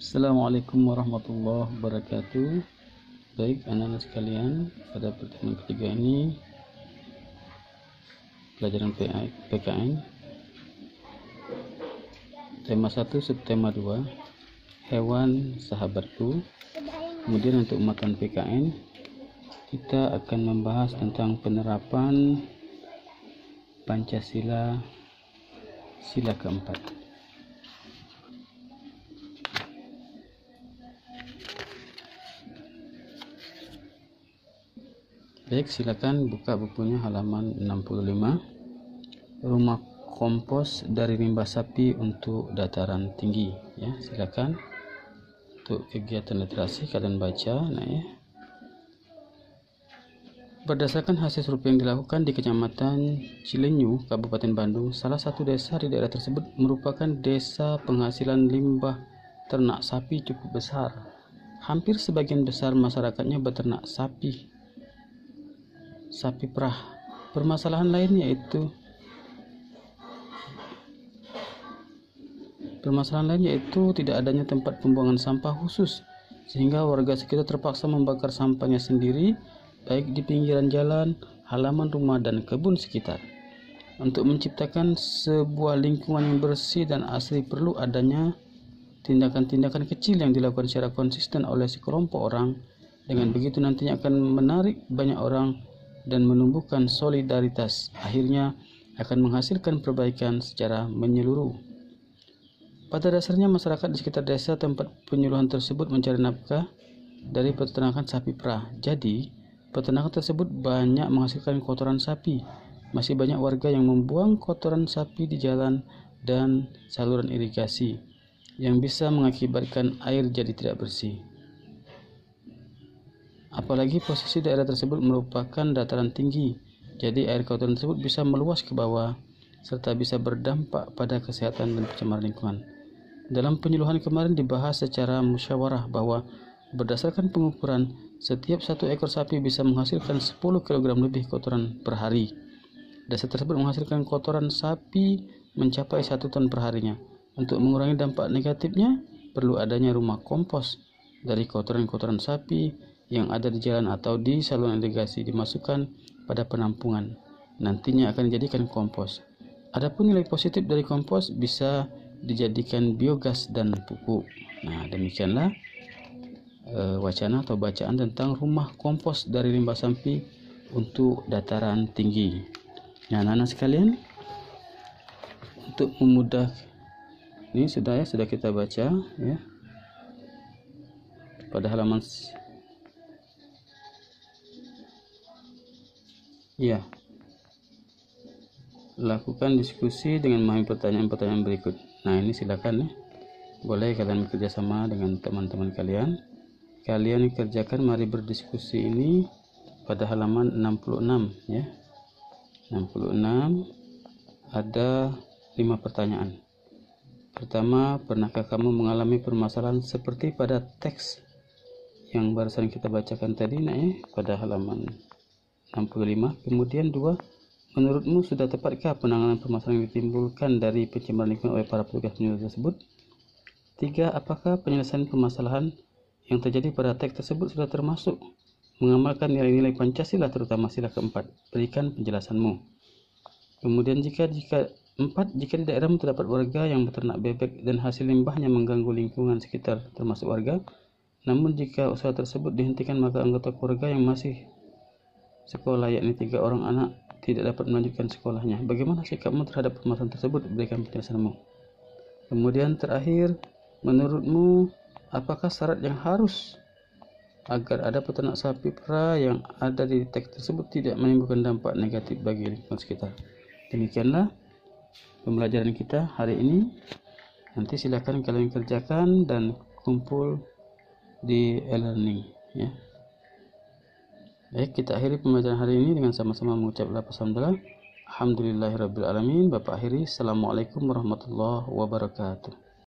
Assalamualaikum warahmatullahi wabarakatuh. Baik anak-anak sekalian, pada pertemuan ketiga ini pelajaran PKN tema 1 subtema 2 hewan sahabatku. Kemudian untuk matan PKN kita akan membahas tentang penerapan Pancasila sila keempat. Baik, silakan buka bukunya halaman 65. Rumah kompos dari limbah sapi untuk dataran tinggi, ya. Silakan untuk kegiatan literasi kalian baca. Nah, ya. Berdasarkan hasil survei yang dilakukan di Kecamatan Cilenyi, Kabupaten Bandung, salah satu desa di daerah tersebut merupakan desa penghasilan limbah ternak sapi cukup besar. Hampir sebagian besar masyarakatnya beternak sapi perah. Permasalahan lain yaitu tidak adanya tempat pembuangan sampah khusus, sehingga warga sekitar terpaksa membakar sampahnya sendiri, baik di pinggiran jalan, halaman rumah, dan kebun sekitar. Untuk menciptakan sebuah lingkungan yang bersih dan asri perlu adanya tindakan-tindakan kecil yang dilakukan secara konsisten oleh sekelompok orang. Dengan begitu nantinya akan menarik banyak orang dan menumbuhkan solidaritas, akhirnya akan menghasilkan perbaikan secara menyeluruh. Pada dasarnya masyarakat di sekitar desa tempat penyuluhan tersebut mencari nafkah dari peternakan sapi perah. Jadi, peternakan tersebut banyak menghasilkan kotoran sapi. Masih banyak warga yang membuang kotoran sapi di jalan dan saluran irigasi yang bisa mengakibatkan air jadi tidak bersih. Apalagi posisi daerah tersebut merupakan dataran tinggi, jadi air kotoran tersebut bisa meluas ke bawah serta bisa berdampak pada kesehatan dan pencemaran lingkungan. Dalam penyuluhan kemarin dibahas secara musyawarah bahwa berdasarkan pengukuran, setiap satu ekor sapi bisa menghasilkan 10 kg lebih kotoran per hari. Desa tersebut menghasilkan kotoran sapi mencapai 1 ton per harinya. Untuk mengurangi dampak negatifnya, perlu adanya rumah kompos dari kotoran-kotoran sapi yang ada di jalan atau di saluran irigasi dimasukkan pada penampungan. Nantinya akan dijadikan kompos. Adapun nilai positif dari kompos bisa dijadikan biogas dan pupuk. Nah, demikianlah wacana atau bacaan tentang rumah kompos dari limbah sapi untuk dataran tinggi. Nah, anak-anak sekalian, untuk memudah ini sudah kita baca, ya. Pada halaman lakukan diskusi dengan memahami pertanyaan-pertanyaan berikut. Nah, ini silakan, ya. Boleh kalian bekerja sama dengan teman-teman kalian. Kalian kerjakan, mari berdiskusi ini pada halaman 66, ya. 66 ada 5 pertanyaan. Pertama, pernahkah kamu mengalami permasalahan seperti pada teks yang barusan kita bacakan tadi, nah, ya, pada halaman 65. Kemudian 2, menurutmu sudah tepatkah penanganan permasalahan yang ditimbulkan dari pencemaran lingkungan oleh para petugas penyuluh tersebut? 3, apakah penyelesaian permasalahan yang terjadi pada teks tersebut sudah termasuk mengamalkan nilai-nilai Pancasila terutama sila keempat? Berikan penjelasanmu. Kemudian 4, jika di daerahmu terdapat warga yang beternak bebek dan hasil limbahnya mengganggu lingkungan sekitar termasuk warga, namun jika usaha tersebut dihentikan maka anggota keluarga yang masih sekolah, yakni 3 orang anak, tidak dapat melanjutkan sekolahnya. Bagaimana sikapmu terhadap permasalahan tersebut? Berikan penjelasanmu. Kemudian terakhir, menurutmu apakah syarat yang harus agar ada peternak sapi perah yang ada di teks tersebut tidak menimbulkan dampak negatif bagi lingkungan sekitar? Demikianlah pembelajaran kita hari ini. Nanti silakan kalian kerjakan dan kumpul di e-learning, ya. Baik, kita akhiri pembelajaran hari ini dengan sama-sama mengucap alhamdulillahirabbil alamin. Bapak akhiri, assalamualaikum warahmatullahi wabarakatuh.